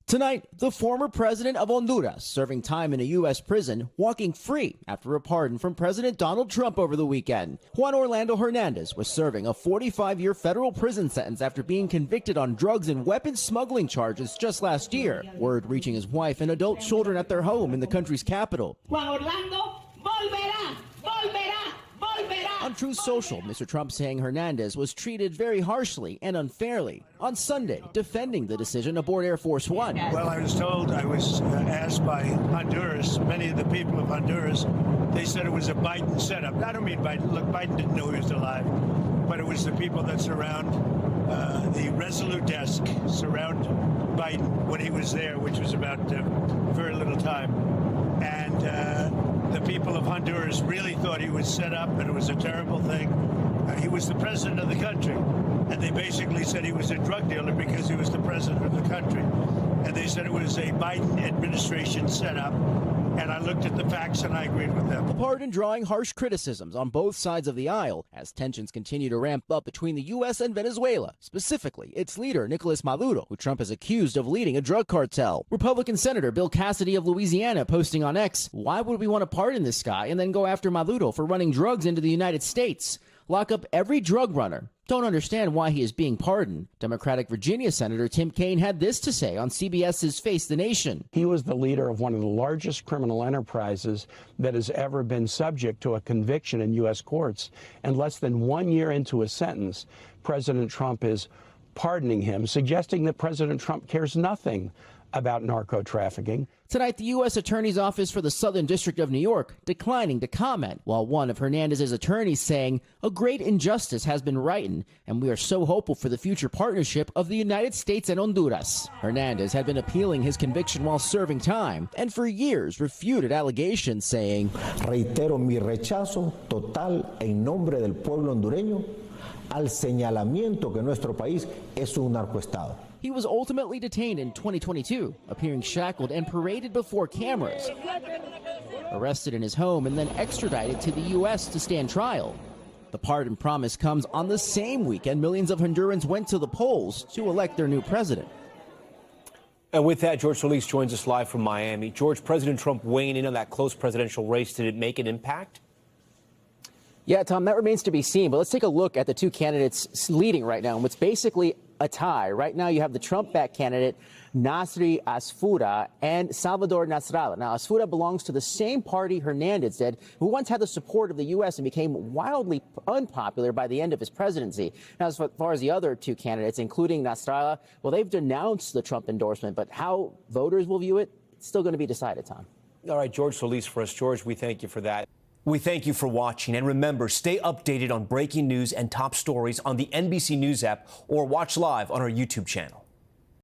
Tonight, the former president of Honduras, serving time in a U.S. prison, walking free after a pardon from President Donald Trump over the weekend. Juan Orlando Hernández was serving a 45-year federal prison sentence after being convicted on drugs and weapons smuggling charges just last year. Word reaching his wife and adult children at their home in the country's capital. Juan Orlando volverá, volverá. On Truth Social, Mr. Trump saying Hernandez was treated very harshly and unfairly. On Sunday, defending the decision aboard Air Force One. Well, I was told, I was asked by Honduras, many of the people of Honduras, they said it was a Biden setup. I don't mean Biden. Look, Biden didn't know he was alive, but it was the people that surround the Resolute desk, surround Biden when he was there, which was about very little time. And the people of Honduras really thought he was set up and it was a terrible thing. He was the president of the country. And they basically said he was a drug dealer because he was the president of the country. And they said it was a Biden administration setup. And I looked at the facts and I agreed with them. The pardon drawing harsh criticisms on both sides of the aisle as tensions continue to ramp up between the U.S. and Venezuela, specifically its leader, Nicolas Maduro, who Trump has accused of leading a drug cartel. Republican Senator Bill Cassidy of Louisiana posting on X, "Why would we want to pardon this guy and then go after Maduro for running drugs into the United States? Lock up every drug runner. Don't understand why he is being pardoned." Democratic Virginia Senator Tim Kaine had this to say on CBS's Face the Nation. He was the leader of one of the largest criminal enterprises that has ever been subject to a conviction in U.S. courts. And less than 1 year into a sentence, President Trump is pardoning him, suggesting that President Trump cares nothing about narco-trafficking. Tonight, the U.S. Attorney's Office for the Southern District of New York declining to comment, while one of Hernandez's attorneys saying a great injustice has been righted, and we are so hopeful for the future partnership of the United States and Honduras. Hernandez had been appealing his conviction while serving time, and for years refuted allegations saying, "Reitero mi rechazo total en nombre del pueblo hondureño al señalamiento que nuestro país es un narcoestado." He was ultimately detained in 2022, appearing shackled and paraded before cameras, arrested in his home, and then extradited to the U.S. to stand trial. The pardon promise comes on the same weekend millions of Hondurans went to the polls to elect their new president. And with that, George Solis joins us live from Miami. George, President Trump weighing in on that close presidential race. Did it make an impact? Yeah, Tom, that remains to be seen. But let's take a look at the two candidates leading right now. And what's basically a tie. Right now, you have the Trump-backed candidate, Nasri Asfoura, and Salvador Nasrallah. Now, Asfoura belongs to the same party Hernandez did, who once had the support of the U.S. and became wildly unpopular by the end of his presidency. Now, as far as the other two candidates, including Nasrallah, well, they've denounced the Trump endorsement, but how voters will view it, it's still going to be decided, Tom. All right, George Solis for us. George, we thank you for that. We thank you for watching, and remember, stay updated on breaking news and top stories on the NBC News app or watch live on our YouTube channel.